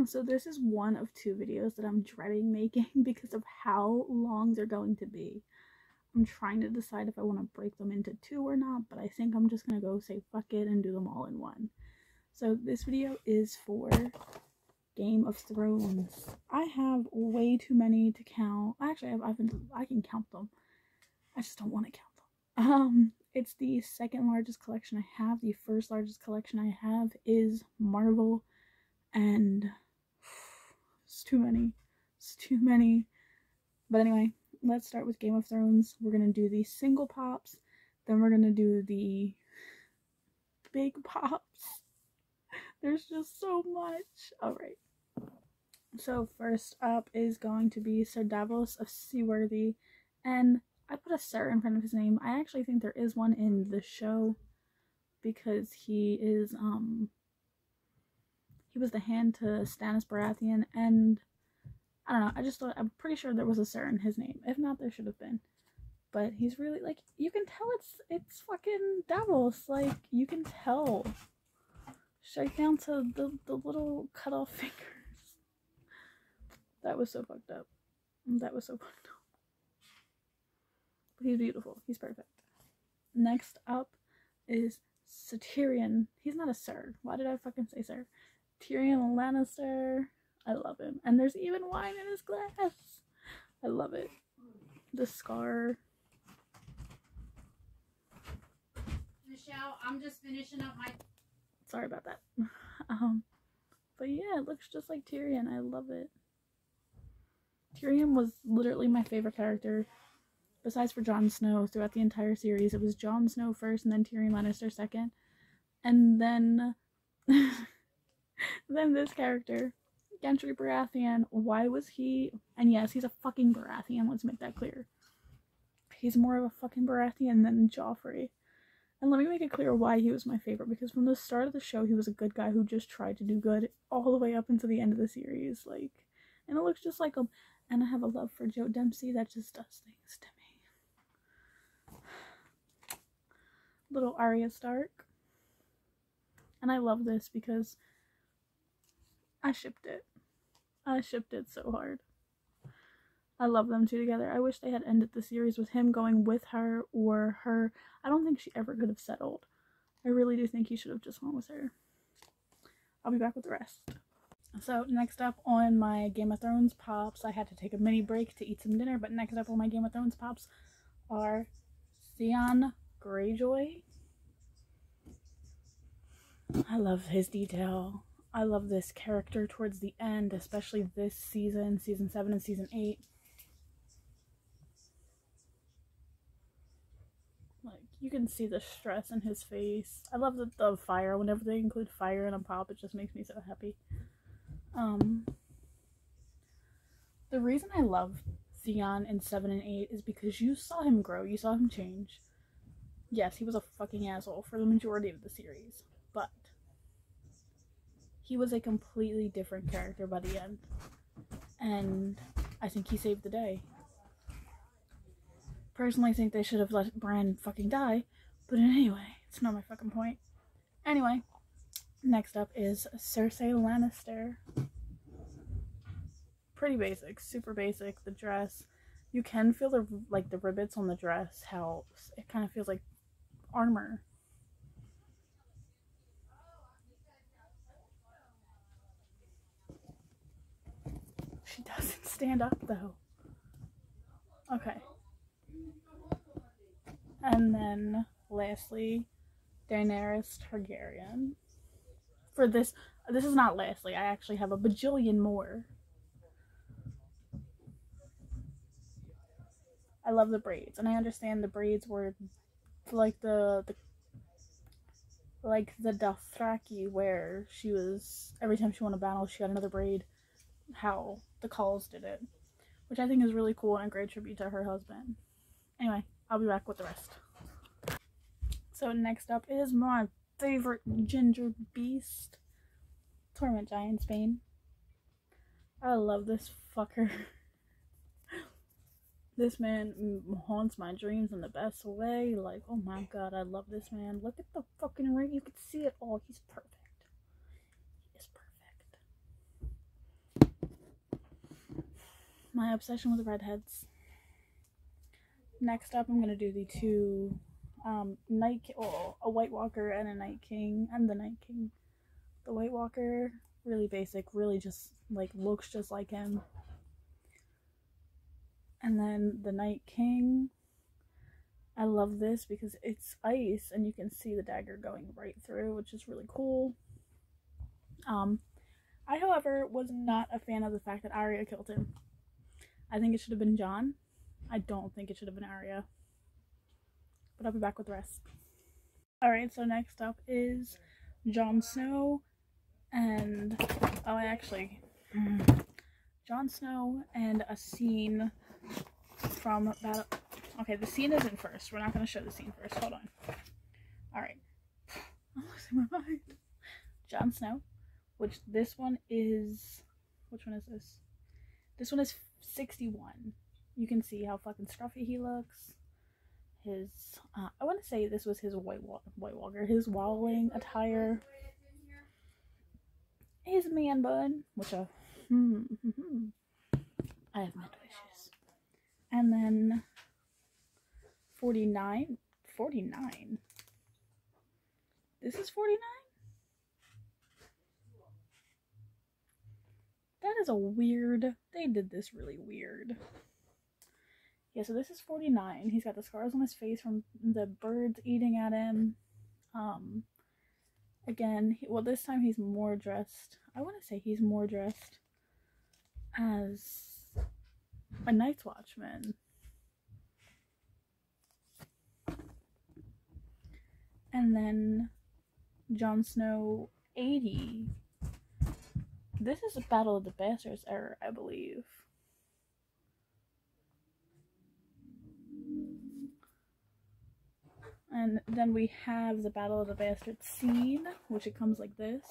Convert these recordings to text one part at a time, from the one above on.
So this is one of two videos that I'm dreading making because of how long they're going to be. I'm trying to decide if I want to break them into two or not, but I think I'm just gonna go say fuck it and do them all in one. So this video is for Game of Thrones. I have way too many to count. Actually, I can count them. I just don't want to count them. It's the second largest collection I have. The first largest collection I have is Marvel, and it's too many. It's too many. But anyway, let's start with Game of Thrones. We're gonna do the single pops, then we're gonna do the big pops. There's just so much. Alright. So first up is going to be Sir Davos of Seaworthy, and I put a Sir in front of his name. I actually think there is one in the show because he was the hand to Stannis Baratheon, and I don't know, I just thought, I'm pretty sure there was a Sir in his name. If not, there should have been. But he's really, like, you can tell it's fucking Davos. Like, you can tell. Straight down to the little cut off fingers. That was so fucked up. That was so fucked up. But he's beautiful. He's perfect. Next up is Tyrion. He's not a Sir. Why did I fucking say Sir? Tyrion Lannister. I love him. And there's even wine in his glass. I love it. The scar. Michelle, I'm just finishing up my... Sorry about that. But yeah, it looks just like Tyrion. I love it. Tyrion was literally my favorite character. Besides for Jon Snow, throughout the entire series, it was Jon Snow first and then Tyrion Lannister second. And then... then this character, Gendry Baratheon. Why was he... And yes, he's a fucking Baratheon, let's make that clear. He's more of a fucking Baratheon than Joffrey. And let me make it clear why he was my favorite, because from the start of the show, he was a good guy who just tried to do good all the way up until the end of the series. Like, and it looks just like him. And I have a love for Joe Dempsey that just does things to me. Little Arya Stark. And I love this because I shipped it. I shipped it so hard. I love them two together. I wish they had ended the series with him going with her or her. I don't think she ever could have settled. I really do think he should have just went with her. I'll be back with the rest. So next up on my Game of Thrones pops, I had to take a mini break to eat some dinner, but next up on my Game of Thrones pops are Theon Greyjoy. I love his detail. I love this character towards the end, especially this season, season 7 and season 8. Like, you can see the stress in his face. I love the fire. Whenever they include fire in a pop, it just makes me so happy. The reason I love Theon in 7 and 8 is because you saw him grow. You saw him change. Yes, he was a fucking asshole for the majority of the series, but he was a completely different character by the end, and I think he saved the day. Personally, I think they should have let Bran fucking die, but anyway, it's not my fucking point. Anyway, next up is Cersei Lannister. Pretty basic, super basic. The dress, you can feel the rivets on the dress, how it kind of feels like armor. She doesn't stand up though. Okay. And then lastly, Daenerys Targaryen. For this is not lastly, I actually have a bajillion more. I love the braids, and I understand the braids were like the Dothraki, where she was, every time she won a battle she got another braid, how the Calls did it, which I think is really cool and a great tribute to her husband. Anyway, I'll be back with the rest. So next up is my favorite ginger beast, Torment Giant Spain. I love this fucker. This man haunts my dreams in the best way. Like, oh my god, I love this man. Look at the fucking ring. You can see it all. He's perfect. He is perfect. my obsession with redheads. Next up, I'm going to do the two a White Walker and a Night King, and the Night King. The White Walker, really basic, really just like looks just like him. And then the Night King, I love this because it's ice and you can see the dagger going right through, which is really cool. I, however, was not a fan of the fact that Arya killed him. I think it should have been Jon. I don't think it should have been Arya. But I'll be back with the rest. Alright, so next up is Jon Snow and Jon Snow and a scene from Battle. Okay, the scene isn't first. We're not going to show the scene first. Hold on. Alright. I'm losing my mind. Jon Snow, which this one is. Which one is this? This one is 61. You can see how fucking scruffy he looks. His, I want to say this was his White Walker, his wallowing attire. His man bun, which I have mental issues. And then 49. This is 49? That is a weird, they did this really weird. Yeah, so this is 49. He's got the scars on his face from the birds eating at him. Again, well, this time he's more dressed. I want to say he's more dressed as a Night's Watchman. And then Jon Snow 80. This is a Battle of the Bastards era, I believe. And then we have the Battle of the Bastards scene, which it comes like this.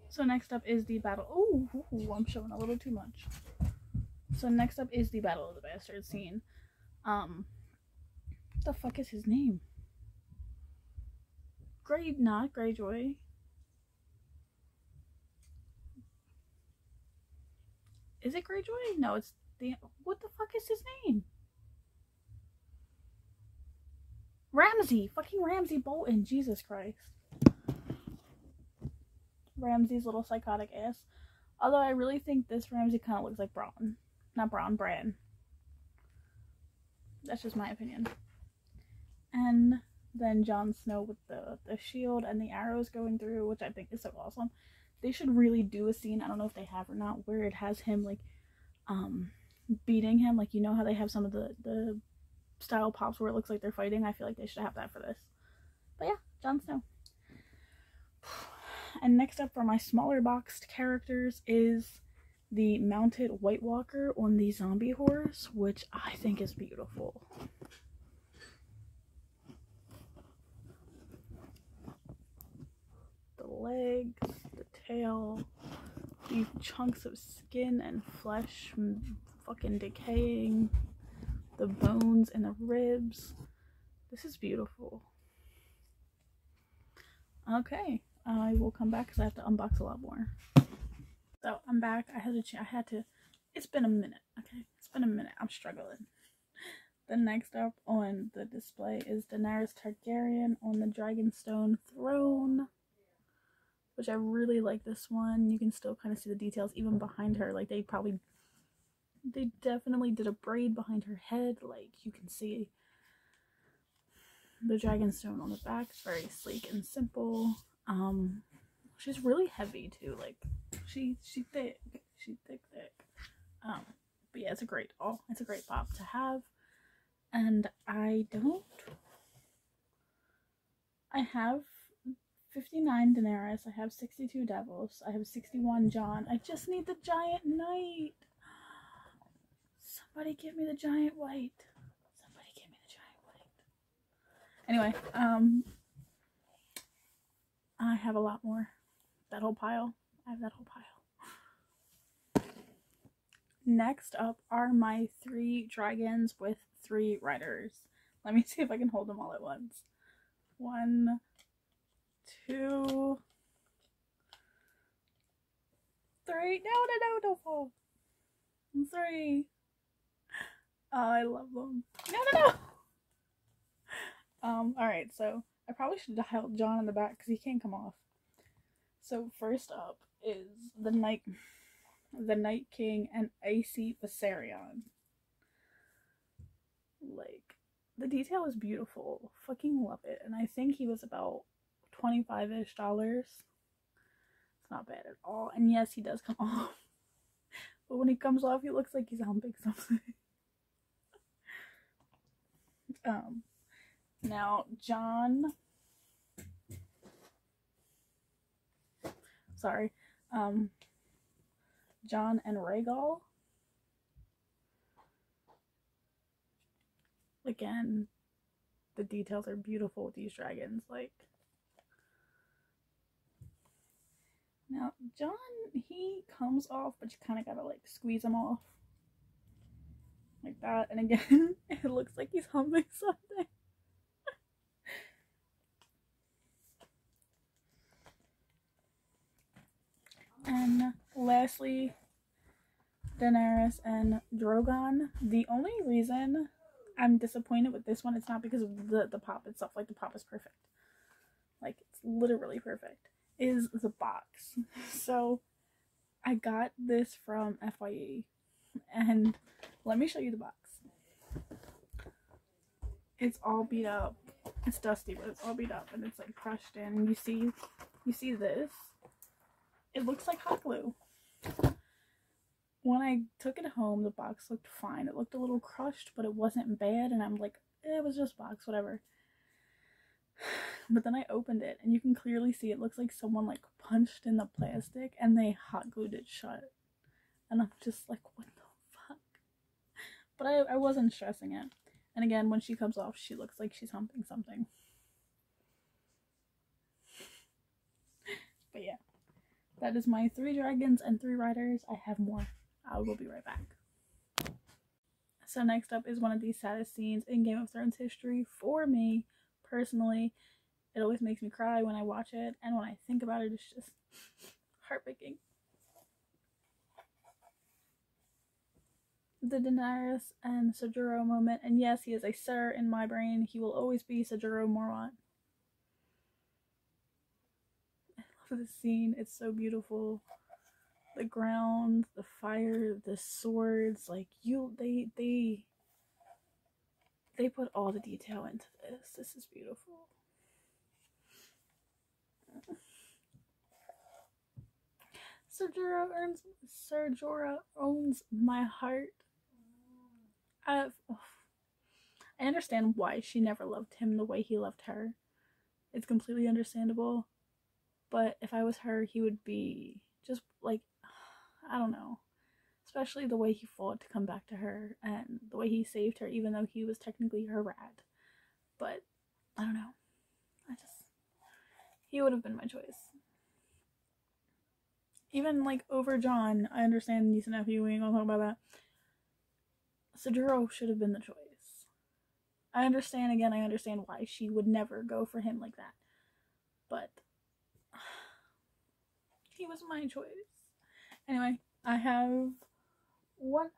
So next up is the battle. Ooh, I'm showing a little too much. So next up is the Battle of the Bastards scene. What the fuck is his name? Not Greyjoy. Is it Greyjoy? No, it's the. What the fuck is his name? Ramsay! Fucking Ramsay Bolton. Jesus Christ. Ramsay's little psychotic ass. Although I really think this Ramsay kind of looks like Bran. Not Bran, Bran. That's just my opinion. And then Jon Snow with the shield and the arrows going through, which I think is so awesome. They should really do a scene, I don't know if they have or not, where it has him like beating him. Like, you know how they have some of the style pops where it looks like they're fighting? I feel like they should have that for this. But yeah, Jon Snow. And next up for my smaller boxed characters is the mounted White Walker on the zombie horse, which I think is beautiful. The legs, the tail, these chunks of skin and flesh fucking decaying, the bones and the ribs. This is beautiful. Okay, I will come back because I have to unbox a lot more. So I'm back. I had to. It's been a minute. Okay, it's been a minute. I'm struggling. The next up on the display is Daenerys Targaryen on the Dragonstone throne, which I really like this one. You can still kind of see the details even behind her. Like they definitely did a braid behind her head. Like you can see the Dragonstone on the back. It's very sleek and simple. She's really heavy too. Like she's thick. She's thick. But yeah, it's a great pop to have. And I have 59 Daenerys, I have 62 Devils, I have 61 Jon. I just need the giant knight. Somebody give me the giant white. Somebody give me the giant white. Anyway, I have a lot more. That whole pile. I have that whole pile. Next up are my 3 dragons with 3 riders. Let me see if I can hold them all at once. 1, 2, 3. No, don't fall. 3. Oh, I love them. No. Alright, so I probably should have held John in the back because he can't come off. So first up is the Night King and Icy Viserion. Like, the detail is beautiful. Fucking love it. And I think he was about $25-ish. It's not bad at all. And yes, he does come off. But when he comes off, he looks like he's humping something. Now, John and Rhaegal. Again, the details are beautiful with these dragons. Like, now John, he comes off, but you kind of gotta like squeeze him off like that. And again, it looks like he's humping something. And lastly, Daenerys and Drogon. The only reason I'm disappointed with this one, it's not because of the pop itself. Like, the pop is perfect. Like, it's literally perfect. Is the box. So, I got this from FYE. And let me show you the box. It's all beat up. It's dusty, but it's all beat up. And it's like crushed in. And you see this. It looks like hot glue. When I took it home, the box looked fine. It looked a little crushed, but it wasn't bad. And I'm like, it was just box, whatever. But then I opened it, and you can clearly see it looks like someone like punched in the plastic, and they hot glued it shut. And I'm just like, what the fuck? But I wasn't stressing it. And again, when she comes off, she looks like she's humping something. But yeah. That is my 3 dragons and 3 riders. I have more. I will be right back. So next up is one of the saddest scenes in Game of Thrones history for me, personally. It always makes me cry when I watch it, and when I think about it, it's just heartbreaking. The Daenerys and Ser Jorah moment, and yes, he is a Sir in my brain. He will always be Ser Jorah Mormont. For the scene, it's so beautiful. The ground, the fire, the swords, like they put all the detail into this. This is beautiful. Ser Jorah owns my heart. I understand why she never loved him the way he loved her. It's completely understandable. But if I was her, he would be just like, I don't know. Especially the way he fought to come back to her and the way he saved her, even though he was technically her rat. But I don't know. He would have been my choice. Even like over John, I understand niece and nephew, we ain't gonna talk about that. Ser Jorah should have been the choice. I understand why she would never go for him like that. But he was my choice. Anyway, I have 4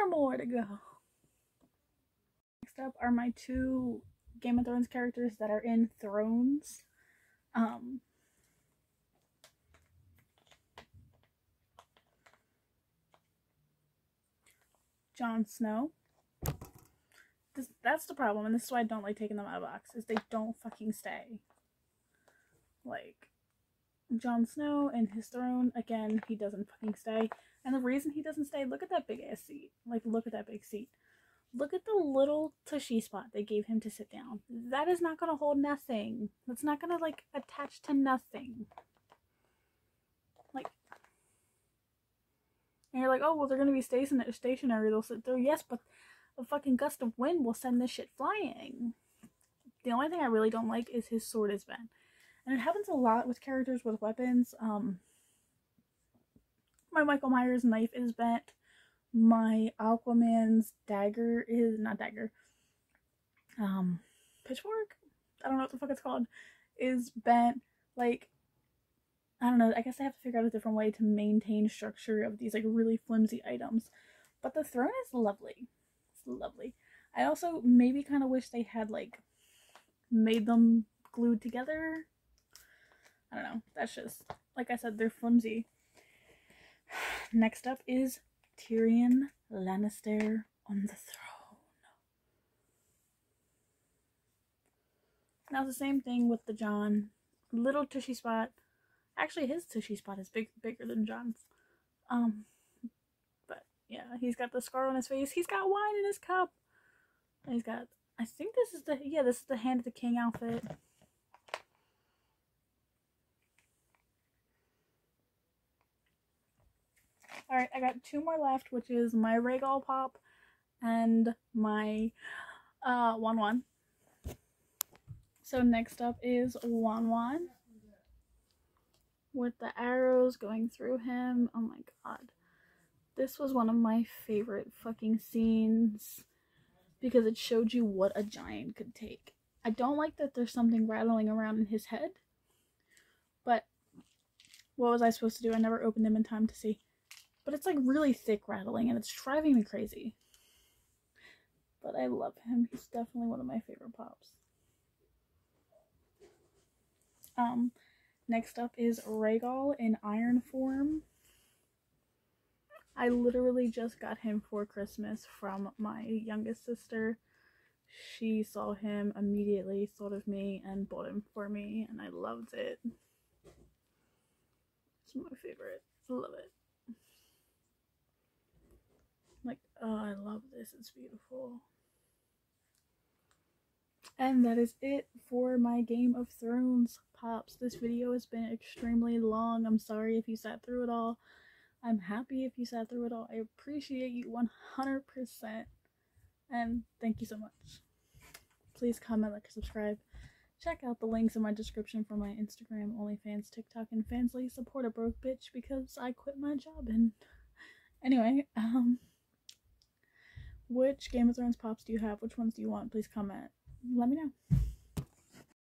more to go. Next up are my 2 Game of Thrones characters that are in Thrones. Jon Snow. That's the problem, and this is why I don't like taking them out of the box, is they don't fucking stay. Like, Jon Snow and his throne, again, he doesn't fucking stay. And the reason he doesn't stay, look at that big ass seat. Like, look at that big seat. Look at the little tushy spot they gave him to sit down. That is not gonna hold nothing. That's not gonna, like, attach to nothing. Like, and you're like, oh, well, they're gonna be stationary. They'll sit there. Yes, but a fucking gust of wind will send this shit flying. The only thing I really don't like is his sword is bent. And it happens a lot with characters with weapons. My Michael Myers knife is bent. My Aquaman's dagger is, not dagger, pitchfork? I don't know what the fuck it's called, is bent. Like, I don't know, I guess I have to figure out a different way to maintain structure of these like really flimsy items. But the throne is lovely. It's lovely. I also maybe kind of wish they had like made them glued together. I don't know. That's just, like I said, they're flimsy. Next up is Tyrion Lannister on the throne. Now the same thing with the Jon. Little tushy spot. Actually, his tushy spot is bigger than Jon's. But yeah, he's got the scar on his face. He's got wine in his cup. And he's got, I think this is the Hand of the King outfit. Alright, I got two more left, which is my Rhaegal pop and my Wan. So next up is Wan with the arrows going through him. Oh my god. This was one of my favorite fucking scenes because it showed you what a giant could take. I don't like that there's something rattling around in his head, but what was I supposed to do? I never opened him in time to see. But it's like really thick rattling and it's driving me crazy. But I love him. He's definitely one of my favorite pops. Next up is Rhaegal in iron form. I literally just got him for Christmas from my youngest sister. She saw him immediately, thought of me, and bought him for me, and I loved it. It's my favorite. I love it. Like, oh, I love this. It's beautiful. And that is it for my Game of Thrones pops. This video has been extremely long. I'm sorry if you sat through it all. I'm happy if you sat through it all. I appreciate you 100%. And thank you so much. Please comment, like, subscribe. Check out the links in my description for my Instagram, OnlyFans, TikTok, and Fansly. Support a broke bitch because I quit my job. And anyway, which Game of Thrones pops do you have? Which ones do you want? Please comment. Let me know.